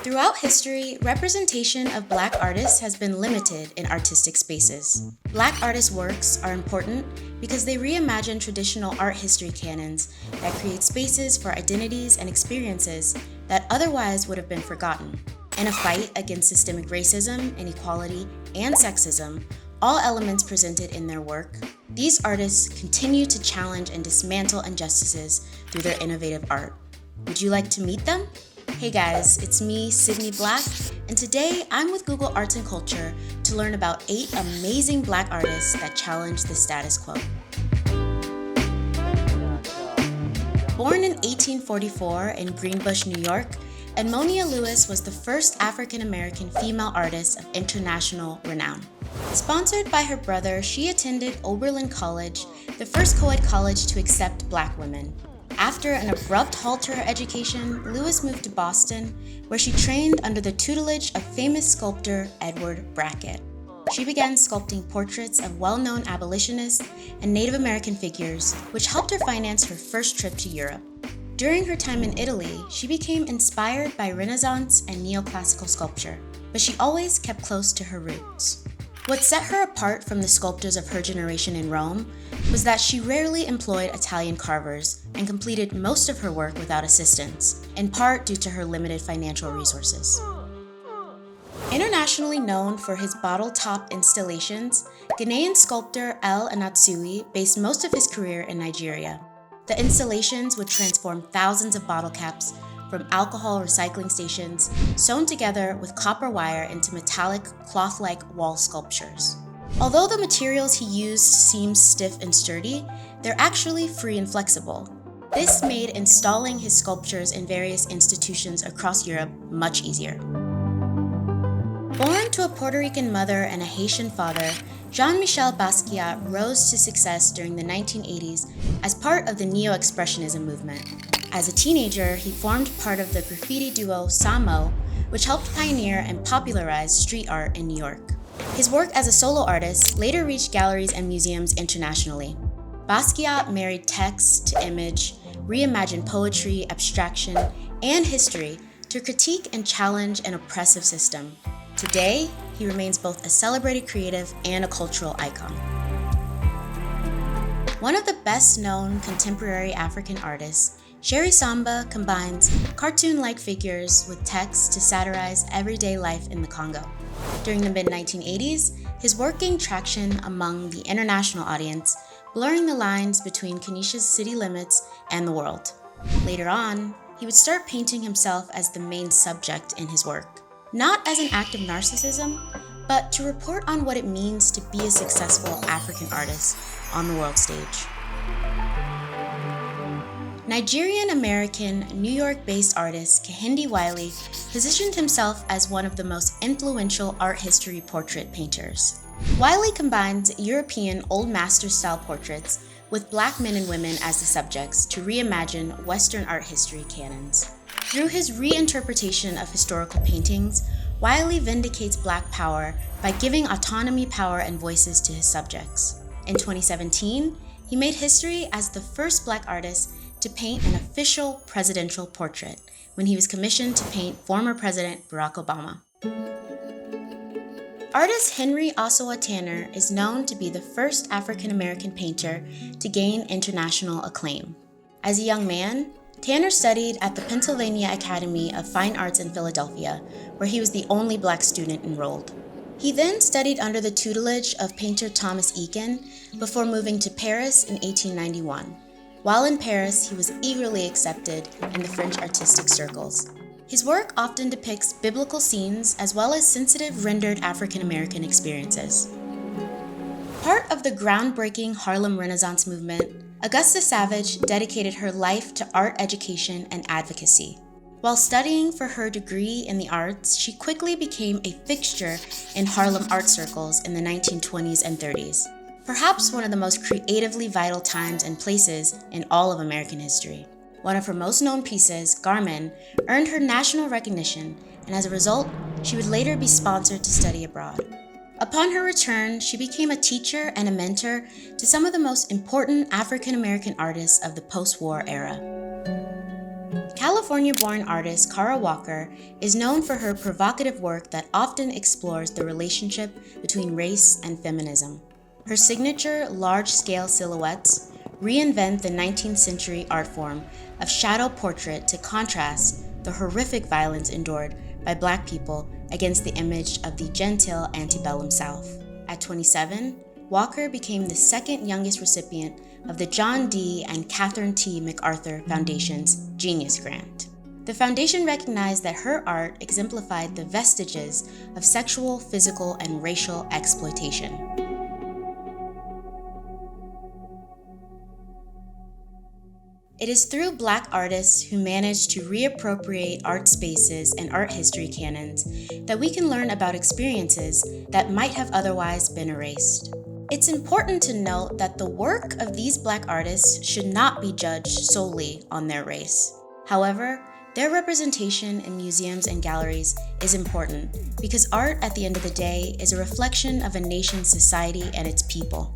Throughout history, representation of Black artists has been limited in artistic spaces. Black artists' works are important because they reimagine traditional art history canons that create spaces for identities and experiences that otherwise would have been forgotten. In a fight against systemic racism, inequality, and sexism, all elements presented in their work, these artists continue to challenge and dismantle injustices through their innovative art. Would you like to meet them? Hey guys, it's me, Sydney Black, and today I'm with Google Arts and Culture to learn about 8 amazing Black artists that challenge the status quo. Born in 1844 in Greenbush, New York, Edmonia Lewis was the first African-American female artist of international renown. Sponsored by her brother, she attended Oberlin College, the first co-ed college to accept Black women. After an abrupt halt to her education, Lewis moved to Boston, where she trained under the tutelage of famous sculptor Edward Brackett. She began sculpting portraits of well-known abolitionists and Native American figures, which helped her finance her first trip to Europe. During her time in Italy, she became inspired by Renaissance and neoclassical sculpture, but she always kept close to her roots. What set her apart from the sculptors of her generation in Rome was that she rarely employed Italian carvers and completed most of her work without assistance, in part due to her limited financial resources. Internationally known for his bottle-top installations, Ghanaian sculptor El Anatsui based most of his career in Nigeria. The installations would transform thousands of bottle caps from alcohol recycling stations sewn together with copper wire into metallic, cloth-like wall sculptures. Although the materials he used seem stiff and sturdy, they're actually free and flexible. This made installing his sculptures in various institutions across Europe much easier. Born to a Puerto Rican mother and a Haitian father, JeanMichel Basquiat rose to success during the 1980s as part of the Neo-Expressionism movement. As a teenager, he formed part of the graffiti duo Samo, which helped pioneer and popularize street art in New York. His work as a solo artist later reached galleries and museums internationally. Basquiat married text to image, reimagined poetry, abstraction, and history to critique and challenge an oppressive system. Today, he remains both a celebrated creative and a cultural icon. One of the best-known contemporary African artists, Sherry Samba combines cartoon-like figures with text to satirize everyday life in the Congo. During the mid-1980s, his work gained traction among the international audience, blurring the lines between Kinshasa's city limits and the world. Later on, he would start painting himself as the main subject in his work, not as an act of narcissism, but to report on what it means to be a successful African artist on the world stage. Nigerian-American, New York-based artist Kehinde Wiley positioned himself as one of the most influential art history portrait painters. Wiley combines European Old Master-style portraits with Black men and women as the subjects to reimagine Western art history canons. Through his reinterpretation of historical paintings, Wiley vindicates Black power by giving autonomy, power, and voices to his subjects. In 2017, he made history as the first Black artist to paint an official presidential portrait when he was commissioned to paint former President Barack Obama. Artist Henry Ossawa Tanner is known to be the first African-American painter to gain international acclaim. As a young man, Tanner studied at the Pennsylvania Academy of Fine Arts in Philadelphia, where he was the only Black student enrolled. He then studied under the tutelage of painter Thomas Ekin before moving to Paris in 1891. While in Paris, he was eagerly accepted in the French artistic circles. His work often depicts biblical scenes as well as sensitive rendered African-American experiences. Part of the groundbreaking Harlem Renaissance movement, Augusta Savage dedicated her life to art education and advocacy. While studying for her degree in the arts, she quickly became a fixture in Harlem art circles in the 1920s and 30s. Perhaps one of the most creatively vital times and places in all of American history. One of her most known pieces, Garmin, earned her national recognition, and as a result, she would later be sponsored to study abroad. Upon her return, she became a teacher and a mentor to some of the most important African-American artists of the post-war era. California-born artist Kara Walker is known for her provocative work that often explores the relationship between race and feminism. Her signature large-scale silhouettes reinvent the 19th century art form of shadow portrait to contrast the horrific violence endured by Black people against the image of the genteel antebellum South. At 27, Walker became the second youngest recipient of the John D. and Catherine T. MacArthur Foundation's Genius Grant. The foundation recognized that her art exemplified the vestiges of sexual, physical, and racial exploitation. It is through Black artists who manage to reappropriate art spaces and art history canons that we can learn about experiences that might have otherwise been erased. It's important to note that the work of these Black artists should not be judged solely on their race. However, their representation in museums and galleries is important because art, at the end of the day, is a reflection of a nation's society and its people.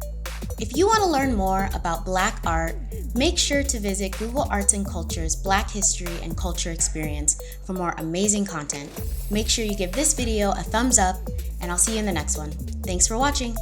If you want to learn more about Black art, make sure to visit Google Arts and Culture's Black History and Culture Experience for more amazing content. Make sure you give this video a thumbs up, and I'll see you in the next one. Thanks for watching.